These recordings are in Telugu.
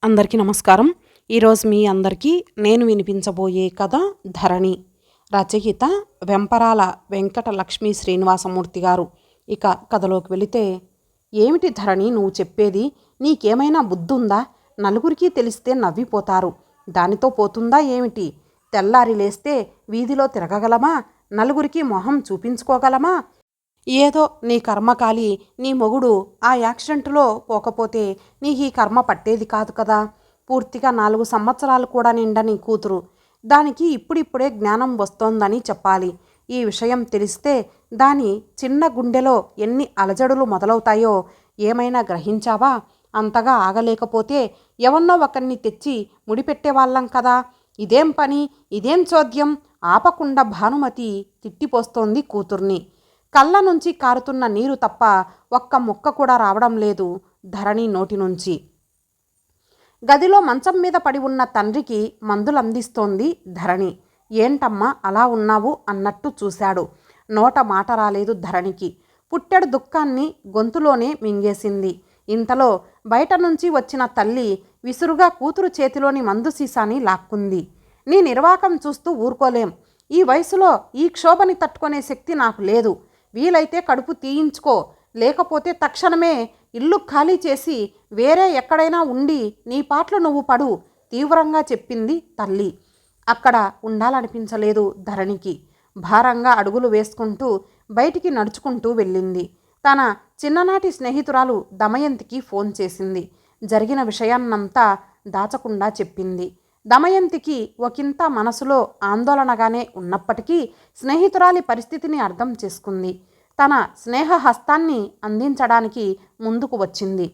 అందరికీ నమస్కారం. ఈరోజు మీ అందరికీ నేను వినిపించబోయే కథ ధరణి. రచయిత వెంపరాల వెంకట లక్ష్మీ శ్రీనివాసమూర్తి గారు. ఇక కథలోకి వెళితే, ఏమిటి ధరణి నువ్వు చెప్పేది? నీకేమైనా బుద్ధుందా? నలుగురికి తెలిస్తే నవ్విపోతారు. దానితో పోతుందా ఏమిటి? తెల్లారి లేస్తే వీధిలో తిరగగలమా? నలుగురికి మొహం చూపించుకోగలమా? ఏదో నీ కర్మకాలి, నీ మొగుడు ఆ యాక్సిడెంట్లో పోకపోతే నీకు ఈ కర్మ పట్టేది కాదు కదా. పూర్తిగా 4 సంవత్సరాలు కూడా నిండని కూతురు, దానికి ఇప్పుడిప్పుడే జ్ఞానం వస్తోందని చెప్పాలి. ఈ విషయం తెలిస్తే దాని చిన్న గుండెలో ఎన్ని అలజడులు మొదలవుతాయో ఏమైనా గ్రహించావా? అంతగా ఆగలేకపోతే ఎవన్నో ఒకరిని తెచ్చి ముడిపెట్టేవాళ్ళం కదా. ఇదేం పని, ఇదేం చోద్యం? ఆపకుండా భానుమతి తిట్టిపోస్తోంది కూతుర్ని. కళ్ళ నుంచి కారుతున్న నీరు తప్ప ఒక్క ముక్క కూడా రావడం లేదు ధరణి నోటి నుంచి. గదిలో మంచం మీద పడి ఉన్న తండ్రికి మందులందిస్తోంది ధరణి. ఏంటమ్మా అలా ఉన్నావు అన్నట్టు చూశాడు. నోట మాట రాలేదు ధరణికి. పుట్టెడు దుఃఖాన్ని గొంతులోనే మింగేసింది. ఇంతలో బయట నుంచి వచ్చిన తల్లి విసురుగా కూతురు చేతిలోని మందు సీసాని లాక్కుంది. నీ నిర్వాకం చూస్తూ ఊరుకోలేం. ఈ వయసులో ఈ క్షోభని తట్టుకునే శక్తి నాకు లేదు. వీలైతే కడుపు తీయించుకో, లేకపోతే తక్షణమే ఇల్లు ఖాళీ చేసి వేరే ఎక్కడైనా ఉండి నీ పాటలు నువ్వు పడు, తీవ్రంగా చెప్పింది తల్లి. అక్కడ ఉండాలనిపించలేదు ధరణికి. భారంగా అడుగులు వేసుకుంటూ బయటికి నడుచుకుంటూ వెళ్ళింది. తన చిన్ననాటి స్నేహితురాలు దమయంతికి ఫోన్ చేసింది. జరిగిన విషయాన్నంతా దాచకుండా చెప్పింది. దమయంతికి ఒకంత మనసులో ఆందోళనగానే ఉన్నప్పటికీ స్నేహితురాలి పరిస్థితిని అర్థం చేసుకుంది. తన స్నేహ హస్తాన్ని అందించడానికి ముందుకు వచ్చింది.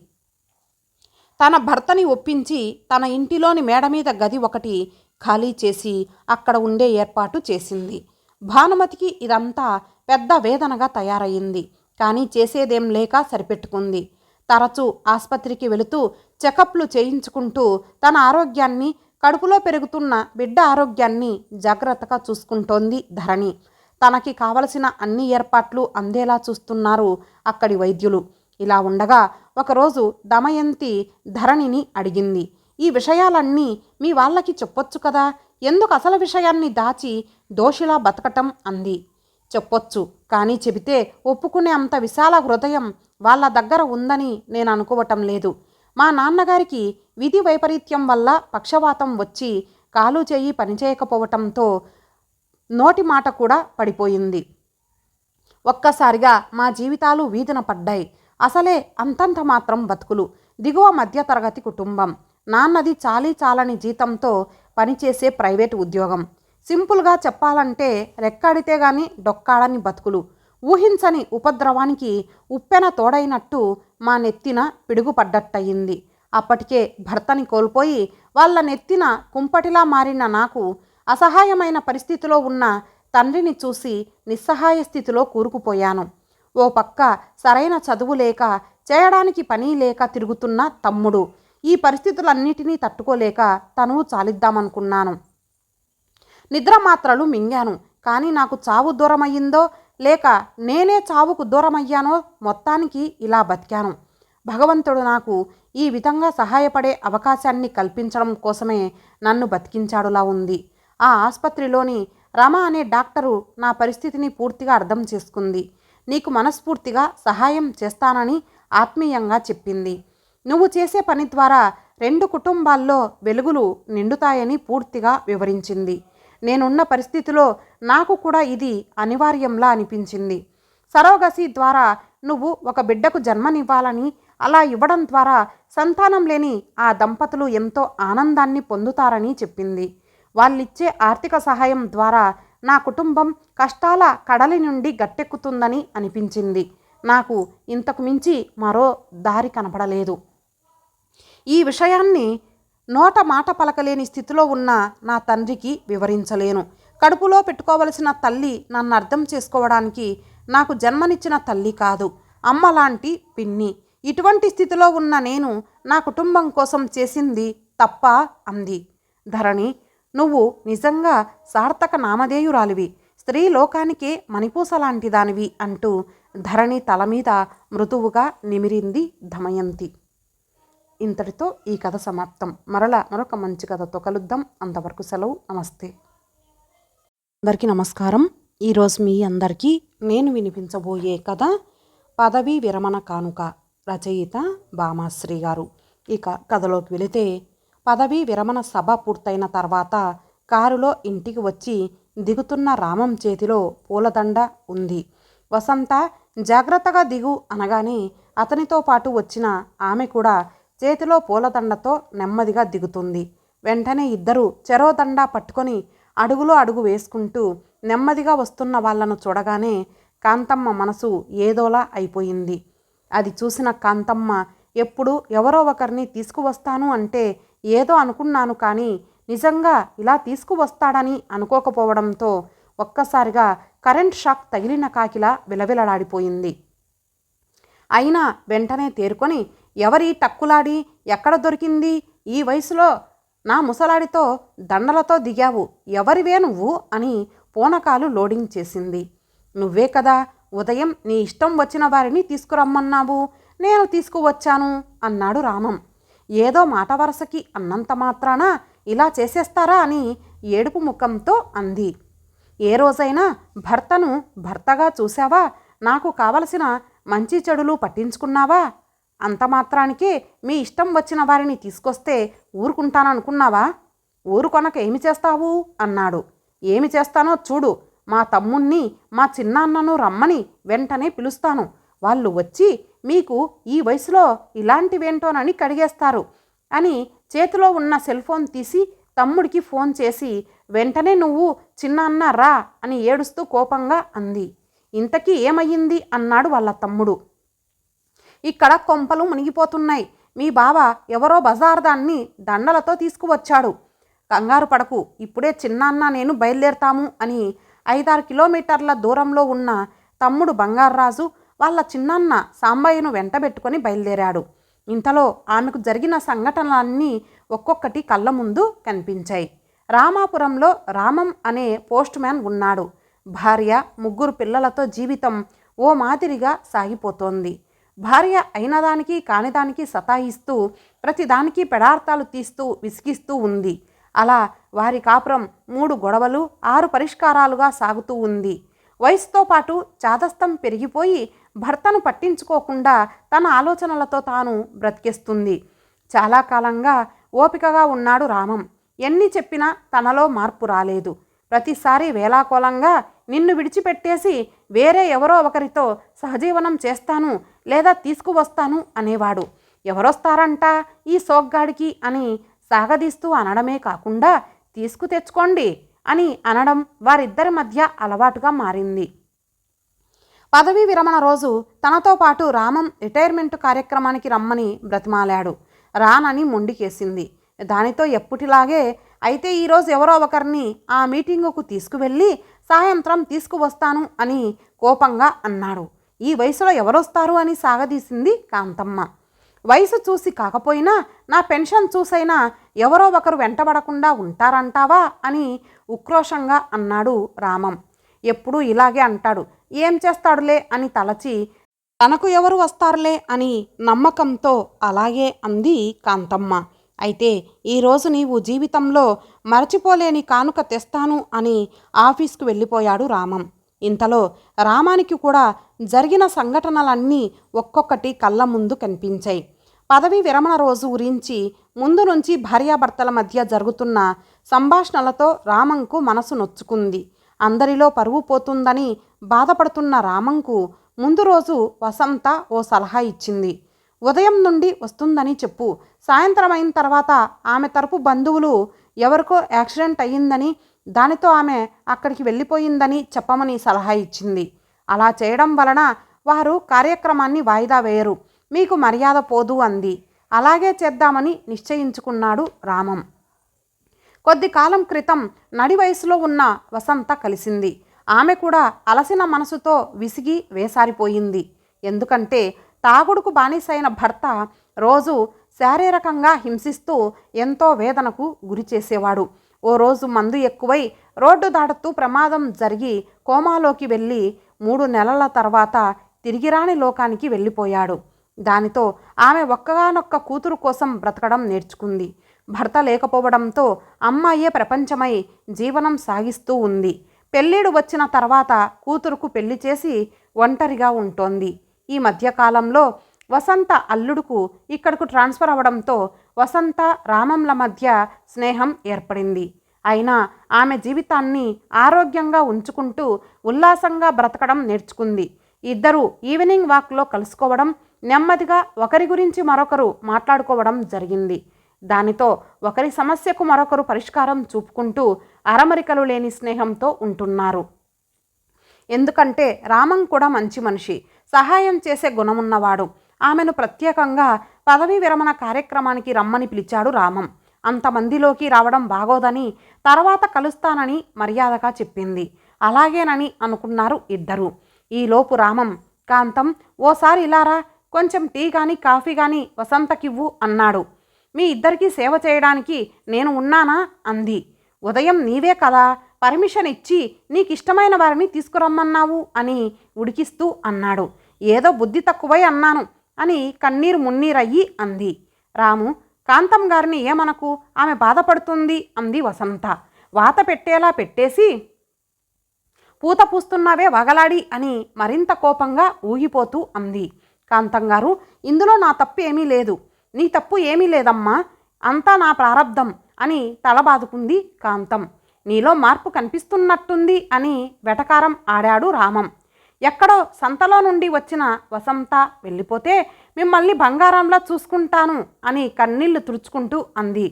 తన భర్తని ఒప్పించి తన ఇంటిలోని మేడ మీద గది ఒకటి ఖాళీ చేసి అక్కడ ఉండే ఏర్పాటు చేసింది. భానుమతికి ఇదంతా పెద్ద వేదనగా తయారయ్యింది. కానీ చేసేదేం లేక సరిపెట్టుకుంది. తరచూ ఆసుపత్రికి వెళుతూ చెకప్లు చేయించుకుంటూ తన ఆరోగ్యాన్ని, కడుపులో పెరుగుతున్న బిడ్డ ఆరోగ్యాన్ని జాగ్రత్తగా చూసుకుంటోంది ధరణి. తనకి కావలసిన అన్ని ఏర్పాట్లు అందేలా చూస్తున్నారు అక్కడి వైద్యులు. ఇలా ఉండగా ఒకరోజు దమయంతి ధరణిని అడిగింది, ఈ విషయాలన్నీ మీ వాళ్ళకి చెప్పొచ్చు కదా, ఎందుకు అసలు విషయాన్ని దాచి దోషిలా బతకటం అంది. చెప్పొచ్చు, కానీ చెబితే ఒప్పుకునే అంత విశాల హృదయం వాళ్ళ దగ్గర ఉందని నేను అనుకోవటం లేదు. మా నాన్నగారికి విధి వైపరీత్యం వల్ల పక్షవాతం వచ్చి కాలు చేయి పనిచేయకపోవటంతో నోటి మాట కూడా పడిపోయింది. ఒక్కసారిగా మా జీవితాలు వీధిన పడ్డాయి. అసలే అంతంత మాత్రం బతుకులు, దిగువ మధ్యతరగతి కుటుంబం. నాన్నది చాలీ చాలని జీతంతో పనిచేసే ప్రైవేటు ఉద్యోగం. సింపుల్గా చెప్పాలంటే రెక్కాడితే గాని డొక్కాడని బతుకులు. ఊహించని ఉపద్రవానికి ఉప్పెన తోడైనట్టు మా నెత్తిన పిడుగుపడ్డట్టయింది. అప్పటికే భర్తని కోల్పోయి వాళ్ళ నెత్తిన కుంపటిలా మారిన నాకు అసహాయమైన పరిస్థితిలో ఉన్న తండ్రిని చూసి నిస్సహాయ స్థితిలో కూరుకుపోయాను. ఓ పక్క సరైన చదువు లేక, చేయడానికి పని లేక తిరుగుతున్న తమ్ముడు. ఈ పరిస్థితులన్నిటినీ తట్టుకోలేక తనువు చాలిద్దామనుకున్నాను. నిద్ర మాత్రలు మింగాను. కానీ నాకు చావు దూరమయ్యిందో లేక నేనే చావుకు దూరమయ్యానో మొత్తానికి ఇలా బతికాను. భగవంతుడు నాకు ఈ విధంగా సహాయపడే అవకాశాన్ని కల్పించడం కోసమే నన్ను బతికించాడులా ఉంది. ఆ ఆసుపత్రిలోని రమ అనే డాక్టరు నా పరిస్థితిని పూర్తిగా అర్థం చేసుకుంది. నీకు మనస్ఫూర్తిగా సహాయం చేస్తానని ఆత్మీయంగా చెప్పింది. నువ్వు చేసే పని ద్వారా 2 కుటుంబాల్లో వెలుగులు నిండుతాయని పూర్తిగా వివరించింది. నేనున్న పరిస్థితిలో నాకు కూడా ఇది అనివార్యంలా అనిపించింది. సరోగసి ద్వారా నువ్వు ఒక బిడ్డకు జన్మనివ్వాలని, అలా ఇవ్వడం ద్వారా సంతానం లేని ఆ దంపతులు ఎంతో ఆనందాన్ని పొందుతారని చెప్పింది. వాళ్ళిచ్చే ఆర్థిక సహాయం ద్వారా నా కుటుంబం కష్టాల కడలి నుండి గట్టెక్కుతుందని అనిపించింది. నాకు ఇంతకు మించి మరో దారి కనపడలేదు. ఈ విషయాన్ని నోట మాట పలకలేని స్థితిలో ఉన్న నా తండ్రికి వివరించలేను. కడుపులో పెట్టుకోవలసిన తల్లి నన్ను అర్థం చేసుకోవడానికి నాకు జన్మనిచ్చిన తల్లి కాదు, అమ్మలాంటి పిన్ని. ఇటువంటి స్థితిలో ఉన్న నేను నా కుటుంబం కోసం చేసింది తప్ప అంది. ధరణి, నువ్వు నిజంగా సార్థక నామధేయురాలివి, స్త్రీ లోకానికే మణిపూసలాంటి దానివి అంటూ ధరణి తల మీద మృదువుగా నిమిరింది దమయంతి. ఇంతటితో ఈ కథ సమాప్తం. మరొక మంచి కథతో కలుద్దాం. అంతవరకు సెలవు. నమస్తే. అందరికీ నమస్కారం. ఈరోజు మీ అందరికీ నేను వినిపించబోయే కథ పదవీ విరమణ కానుక. రచయిత భామాశ్రీ గారు. ఇక కథలోకి వెళితే, పదవీ విరమణ సభ పూర్తయిన తర్వాత కారులో ఇంటికి వచ్చి దిగుతున్న రామం చేతిలో పూలదండ ఉంది. వసంత జాగ్రత్తగా దిగు అనగానే అతనితో పాటు వచ్చిన ఆమె కూడా చేతిలో పూలదండతో నెమ్మదిగా దిగుతుంది. వెంటనే ఇద్దరు చెరో దండ పట్టుకొని అడుగులో అడుగు వేసుకుంటూ నెమ్మదిగా వస్తున్న వాళ్లను చూడగానే కాంతమ్మ మనసు ఏదోలా అయిపోయింది. అది చూసిన కాంతమ్మ, ఎప్పుడు ఎవరో ఒకరిని తీసుకువస్తాను అంటే ఏదో అనుకున్నాను, కానీ నిజంగా ఇలా తీసుకువస్తాడని అనుకోకపోవడంతో ఒక్కసారిగా కరెంట్ షాక్ తగిలిన కాకిలా విలవిలలాడిపోయింది. అయినా వెంటనే తేరుకొని, ఎవరి టక్కులాడి ఎక్కడ దొరికింది? ఈ వయసులో నా ముసలాడితో దండలతో దిగావు, ఎవరివే నువ్వు అని పూనకాలు లోడింగ్ చేసింది. నువ్వే కదా ఉదయం నీ ఇష్టం వచ్చిన వారిని తీసుకురమ్మన్నావు, నేను తీసుకువచ్చాను అన్నాడు రామం. ఏదో మాట వరసకి అన్నంత మాత్రాన ఇలా చేసేస్తారా అని ఏడుపు ముఖంతో అంది. ఏ రోజైనా భర్తను భర్తగా చూసావా? నాకు కావలసిన మంచి చెడులు పట్టించుకున్నావా? అంత మాత్రానికే మీ ఇష్టం వచ్చిన వారిని తీసుకొస్తే ఊరుకుంటాననుకున్నావా? ఊరుకొనక ఏమి చేస్తావు అన్నాడు. ఏమి చేస్తానో చూడు. మా తమ్ముణ్ణి, మా చిన్నాన్నను రమ్మని వెంటనే పిలుస్తాను. వాళ్ళు వచ్చి మీకు ఈ వయసులో ఇలాంటివేంటోనని కడిగేస్తారు అని చేతిలో ఉన్న సెల్ ఫోన్ తీసి తమ్ముడికి ఫోన్ చేసి, వెంటనే నువ్వు చిన్నాన్న రా అని ఏడుస్తూ కోపంగా అంది. ఇంతకీ ఏమయ్యింది అన్నాడు వాళ్ళ తమ్ముడు. ఇక్కడ కొంపలు మునిగిపోతున్నాయి. మీ బావ ఎవరో బజార్దాన్ని దండలతో తీసుకువచ్చాడు. కంగారు పడకు, ఇప్పుడే చిన్నాన్న నేను బయలుదేరతాము అని 5-6 కిలోమీటర్ల దూరంలో ఉన్న తమ్ముడు బంగార్రాజు వాళ్ళ చిన్నాన్న సాంబయ్యను వెంటబెట్టుకొని బయలుదేరాడు. ఇంతలో ఆమెకు జరిగిన సంఘటనలన్నీ ఒక్కొక్కటి కళ్ళ ముందు కనిపించాయి. రామాపురంలో రామం అనే పోస్ట్ మ్యాన్ ఉన్నాడు. భార్య, 3 పిల్లలతో జీవితం ఓ మాదిరిగా సాగిపోతోంది. భార్య అయినదానికి కానిదానికి సతాయిస్తూ ప్రతిదానికి పెడార్థాలు తీస్తూ విసిగిస్తూ ఉంది. అలా వారి కాపురం 3 గొడవలు 6 పరిష్కారాలుగా సాగుతూ ఉంది. వయసుతో పాటు చాదస్తం పెరిగిపోయి భర్తను పట్టించుకోకుండా తన ఆలోచనలతో తాను బ్రతికేస్తుంది. చాలా కాలంగా ఓపికగా ఉన్నాడు రామం. ఎన్ని చెప్పినా తనలో మార్పు రాలేదు. ప్రతిసారి వేలాకోలంగా నిన్ను విడిచిపెట్టేసి వేరే ఎవరో ఒకరితో సహజీవనం చేస్తాను లేదా తీసుకువస్తాను అనేవాడు. ఎవరొస్తారంట ఈ సోగ్గాడికి అని సాగదీస్తూ అనడమే కాకుండా తీసుకు తెచ్చుకోండి అని అనడం వారిద్దరి మధ్య అలవాటుగా మారింది. పదవీ విరమణ రోజు తనతో పాటు రామం రిటైర్మెంట్ కార్యక్రమానికి రమ్మని బ్రతిమాలాడు. రానని మొండికేసింది. దానితో ఎప్పటిలాగే, అయితే ఈరోజు ఎవరో ఒకరిని ఆ మీటింగుకు తీసుకువెళ్ళి సాయంత్రం తీసుకువస్తాను అని కోపంగా అన్నాడు. ఈ వయసులో ఎవరొస్తారు అని సాగదీసింది కాంతమ్మ. వయసు చూసి కాకపోయినా నా పెన్షన్ చూసైనా ఎవరో ఒకరు వెంటబడకుండా ఉంటారంటావా అని ఉక్రోషంగా అన్నాడు రామం. ఎప్పుడూ ఇలాగే అంటాడు, ఏం చేస్తాడులే అని తలచి తనకు ఎవరు వస్తారులే అని నమ్మకంతో అలాగే అంది కాంతమ్మ. అయితే ఈరోజు నీవు జీవితంలో మరచిపోలేని కానుక తెస్తాను అని ఆఫీస్కు వెళ్ళిపోయాడు రామం. ఇంతలో రామానికి కూడా జరిగిన సంఘటనలన్నీ ఒక్కొక్కటి కళ్ళ ముందు కనిపించాయి. పదవీ విరమణ రోజు గురించి ముందు నుంచి భార్యాభర్తల మధ్య జరుగుతున్న సంభాషణలతో రామంకు మనసు నొచ్చుకుంది. అందరిలో పరువు పోతుందని బాధపడుతున్న రామంకు ముందు రోజు వసంత ఓ సలహా ఇచ్చింది. ఉదయం నుండి వస్తుందని చెప్పు, సాయంత్రం అయిన తర్వాత ఆమె తరపు బంధువులు ఎవరికో యాక్సిడెంట్ అయ్యిందని, దానితో ఆమె అక్కడికి వెళ్ళిపోయిందని చెప్పమని సలహా ఇచ్చింది. అలా చేయడం వలన వారు కార్యక్రమాన్ని వాయిదా వేయరు, మీకు మర్యాద పోదు అంది. అలాగే చేద్దామని నిశ్చయించుకున్నాడు రామం. కొద్ది కాలం క్రితం నడి వయసులో ఉన్న వసంత కలిసింది. ఆమె కూడా అలసిన మనసుతో విసిగి వేసారిపోయింది. ఎందుకంటే తాగుడుకు బానిసైన భర్త రోజు శారీరకంగా హింసిస్తూ ఎంతో వేదనకు గురి చేసేవాడు. ఓ రోజు మందు ఎక్కువై రోడ్డు దాటుతూ ప్రమాదం జరిగి కోమాలోకి వెళ్ళి 3 నెలల తర్వాత తిరిగిరాని లోకానికి వెళ్ళిపోయాడు. దానితో ఆమె ఒక్కగానొక్క కూతురు కోసం బ్రతకడం నేర్చుకుంది. భర్త లేకపోవడంతో అమ్మాయే ప్రపంచమై జీవనం సాగిస్తూ ఉంది. పెళ్ళిడు వచ్చిన తర్వాత కూతురుకు పెళ్లి చేసి ఒంటరిగా ఉంటోంది. ఈ మధ్యకాలంలో వసంత అల్లుడుకు ఇక్కడకు ట్రాన్స్ఫర్ అవ్వడంతో వసంత రామంల మధ్య స్నేహం ఏర్పడింది. అయినా ఆమె జీవితాన్ని ఆరోగ్యంగా ఉంచుకుంటూ ఉల్లాసంగా బ్రతకడం నేర్చుకుంది. ఇద్దరూ ఈవినింగ్ వాక్లో కలుసుకోవడం, నెమ్మదిగా ఒకరి గురించి మరొకరు మాట్లాడుకోవడం జరిగింది. దానితో ఒకరి సమస్యకు మరొకరు పరిష్కారం చూపుకుంటూ అరమరికలు లేని స్నేహంతో ఉంటున్నారు. ఎందుకంటే రామం కూడా మంచి మనిషి, సహాయం చేసే గుణమున్నవాడు. ఆమెను ప్రత్యేకంగా పదవీ విరమణ కార్యక్రమానికి రమ్మని పిలిచాడు రామం. అంతమందిలోకి రావడం బాగోదని తర్వాత కలుస్తానని మర్యాదగా చెప్పింది. అలాగేనని అనుకున్నారు ఇద్దరు. ఈలోపు రామం, కాంతం ఓసారి ఇలారా, కొంచెం టీ కానీ కాఫీ కానీ వసంతకివ్వు అన్నాడు. మీ ఇద్దరికీ సేవ చేయడానికి నేను ఉన్నానా అంది. ఉదయం నీవే కదా పర్మిషన్ ఇచ్చి నీకిష్టమైన వారిని తీసుకురమ్మన్నావు అని ఉడికిస్తూ అన్నాడు. ఏదో బుద్ధి తక్కువై అన్నాను అని కన్నీరు మున్నీరయ్యి అంది. రాము, కాంతం గారిని ఏమనకు, ఆమె బాధపడుతుంది అంది వసంత. వాత పెట్టేలా పెట్టేసి, పూత పూస్తున్నావే వగలాడి అని మరింత కోపంగా ఊగిపోతూ అంది. కాంతం గారు, ఇందులో నా తప్పు ఏమీ లేదు. నీ తప్పు ఏమీ లేదమ్మా, అంతా నా ప్రారబ్ధం అని తలబాదుకుంది కాంతం. నీలో మార్పు కనిపిస్తున్నట్టుంది అని వెటకారం ఆడాడు రామం. ఎక్కడో సంతలో నుండి వచ్చిన వసంత వెళ్ళిపోతే మిమ్మల్ని బంగారంలా చూసుకుంటాను అని కన్నీళ్లు తుడుచుకుంటూ అంది.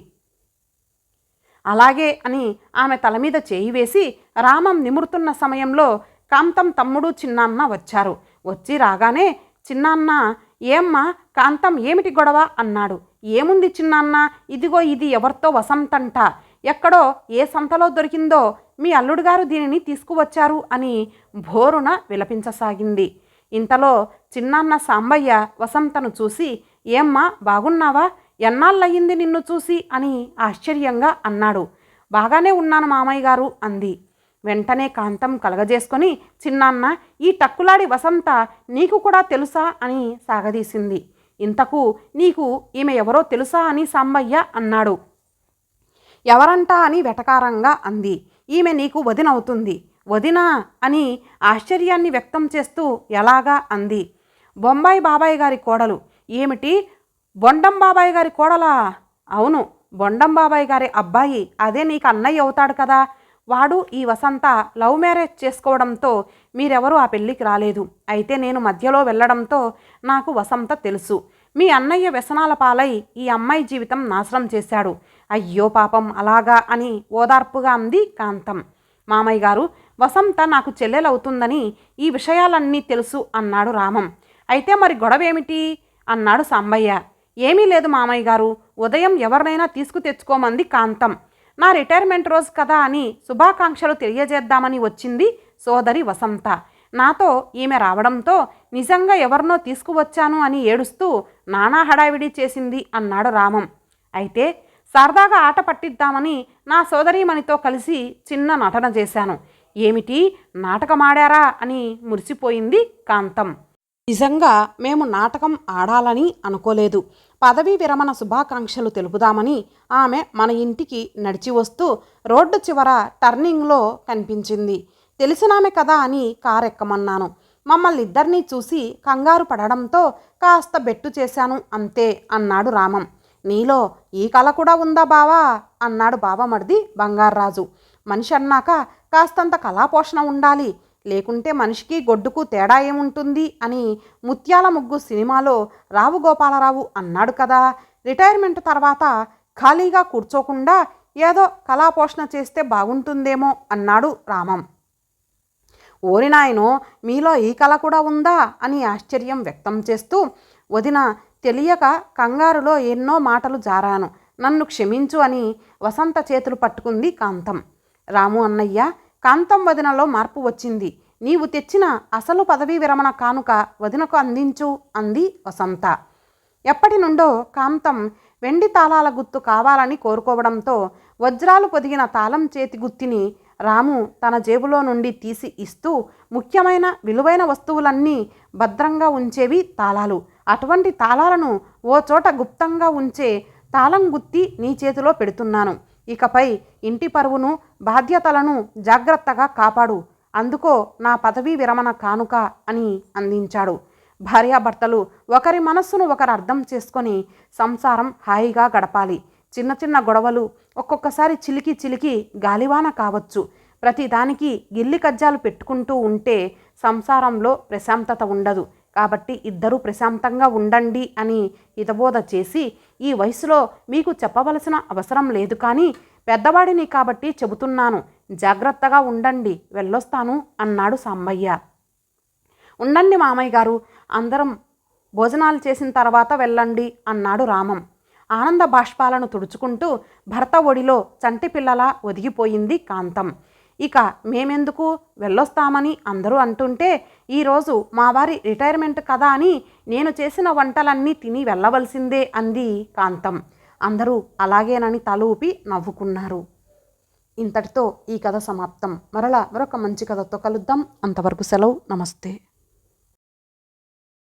అలాగే అని ఆమె తల మీద చేయి వేసి రామం నిమురుతున్న సమయంలో కాంతం తమ్ముడు చిన్నాన్న వచ్చారు. వచ్చి రాగానే, చిన్నాన్న ఏమ్మా కాంతం ఏమిటి గొడవ అన్నాడు. ఏముంది చిన్నాన్న, ఇదిగో ఇది ఎవరితో వసంతంట, ఎక్కడో ఏ సంతలో దొరికిందో మీ అల్లుడుగారు దీనిని తీసుకువచ్చారు అని భోరున విలపించసాగింది. ఇంతలో చిన్నాన్న సాంబయ్య వసంతను చూసి, ఏమ్మా బాగున్నావా, ఎన్నాళ్ళయ్యింది నిన్ను చూసి అని ఆశ్చర్యంగా అన్నాడు. బాగానే ఉన్నాను మామయ్య గారు అంది. వెంటనే కాంతం కలగజేసుకొని, చిన్నాన్న ఈ టక్కులాడి వసంత నీకు కూడా తెలుసా అని సాగదీసింది. ఇంతకు నీకు ఈమె ఎవరో తెలుసా అని సాంబయ్య అన్నాడు. ఎవరంటా అని వెటకారంగా అంది. ఈమె నీకు వదినవుతుంది. వదినా అని ఆశ్చర్యాన్ని వ్యక్తం చేస్తూ ఎలాగా అంది. బొంబాయి బాబాయ్ గారి కోడలు. ఏమిటి, బొండం బాబాయ్ గారి కోడలా? అవును, బొండం బాబాయ్ గారి అబ్బాయి. అదే నీకు అన్నయ్య అవుతాడు కదా. వాడు ఈ వసంత లవ్ మ్యారేజ్ చేసుకోవడంతో మీరెవరూ ఆ పెళ్ళికి రాలేదు. అయితే నేను మధ్యలో వెళ్ళడంతో నాకు వసంత తెలుసు. మీ అన్నయ్య వ్యసనాల పాలై ఈ అమ్మాయి జీవితం నాశనం చేశాడు. అయ్యో పాపం, అలాగా అని ఓదార్పుగా అంది కాంతం. మామయ్య గారు, వసంత నాకు చెల్లెలవుతుందని ఈ విషయాలన్నీ తెలుసు అన్నాడు రామం. అయితే మరి గొడవేమిటి అన్నాడు సాంబయ్య. ఏమీ లేదు మామయ్య గారు, ఉదయం ఎవరినైనా తీసుకు తెచ్చుకోమంది కాంతం. నా రిటైర్మెంట్ రోజు కదా అని శుభాకాంక్షలు తెలియజేద్దామని వచ్చింది సోదరి వసంత. నాతో ఈమె రావడంతో నిజంగా ఎవరినో తీసుకువచ్చాను అని ఏడుస్తూ నానా హడావిడి చేసింది అన్నాడు రామం. అయితే సరదాగా ఆట పట్టిద్దామని నా సోదరీమణితో కలిసి చిన్న నటన చేశాను. ఏమిటి, నాటకమాడారా అని మురిసిపోయింది కాంతం. నిజంగా మేము నాటకం ఆడాలని అనుకోలేదు. పదవీ విరమణ శుభాకాంక్షలు తెలుపుదామని ఆమె మన ఇంటికి నడిచి వస్తూ రోడ్డు చివర టర్నింగ్లో కనిపించింది. తెలిసినామె కదా అని కారెక్కమన్నాను. మమ్మల్ని ఇద్దరినీ చూసి కంగారు పడడంతో కాస్త బెట్టు చేశాను అంతే అన్నాడు రామం. నీలో ఈ కళ కూడా ఉందా బావా అన్నాడు బావమరిది బంగార్రాజు. మనిషి అన్నాక కాస్తంత కళాపోషణ ఉండాలి, లేకుంటే మనిషికి గొడ్డుకు తేడా ఏముంటుంది అని ముత్యాల ముగ్గు సినిమాలో రావు గోపాలరావు అన్నాడు కదా. రిటైర్మెంట్ తర్వాత ఖాళీగా కూర్చోకుండా ఏదో కళాపోషణ చేస్తే బాగుంటుందేమో అన్నాడు రామం. ఓరి నాయనో, మీలో ఈ కళ కూడా ఉందా అని ఆశ్చర్యం వ్యక్తం చేస్తూ, వదిన తెలియక కంగారులో ఎన్నో మాటలు జారాను, నన్ను క్షమించు అని వసంత చేతులు పట్టుకుంది కాంతం. రాము అన్నయ్య, కాంతం వదినలో మార్పు వచ్చింది. నీవు తెచ్చిన అసలు పదవీ విరమణ కానుక వదినకు అందించు అంది వసంత. ఎప్పటి నుండో కాంతం వెండి తాళాల గుత్తు కావాలని కోరుకోవడంతో వజ్రాలు పొదిగిన తాళం చేతి గుత్తిని రాము తన జేబులో నుండి తీసి ఇస్తూ, ముఖ్యమైన విలువైన వస్తువులన్నీ భద్రంగా ఉంచేవి తాళాలు, అటువంటి తాళాలను ఓ చోట గుప్తంగా ఉంచే తాళం గుత్తి నీ చేతిలో పెడుతున్నాను. ఇకపై ఇంటి పరువును, బాధ్యతలను జాగ్రత్తగా కాపాడు. అందుకో నా పదవీ విరమణ కానుక అని అందించాడు. భార్యాభర్తలు ఒకరి మనస్సును ఒకరు అర్థం చేసుకొని సంసారం హాయిగా గడపాలి. చిన్న చిన్న గొడవలు ఒక్కొక్కసారి చిలికి చిలికి గాలివాన కావచ్చు. ప్రతిదానికి గిల్లి కజ్జాలు పెట్టుకుంటూ ఉంటే సంసారంలో ప్రశాంతత ఉండదు. కాబట్టి ఇద్దరూ ప్రశాంతంగా ఉండండి అని హితబోధ చేసి, ఈ వయసులో మీకు చెప్పవలసిన అవసరం లేదు, కానీ పెద్దవాడిని కాబట్టి చెబుతున్నాను, జాగ్రత్తగా ఉండండి, వెళ్ళొస్తాను అన్నాడు సాంబయ్య. ఉండండి మామయ్య గారు, అందరం భోజనాలు చేసిన తర్వాత వెళ్ళండి అన్నాడు రామం. ఆనంద బాష్పాలను తుడుచుకుంటూ భర్త ఒడిలో చంటి పిల్లలా ఒదిగిపోయింది కాంతం. ఇక మేమెందుకు, వెళ్ళొస్తామని అందరూ అంటుంటే, ఈరోజు మా వారి రిటైర్మెంట్ కదా అని నేను చేసిన వంటలన్నీ తిని వెళ్ళవలసిందే అంది కాంతం. అందరూ అలాగేనని తల ఊపి నవ్వుకున్నారు. ఇంతటితో ఈ కథ సమాప్తం. మరలా మరొక మంచి కథతో కలుద్దాం. అంతవరకు సెలవు. నమస్తే.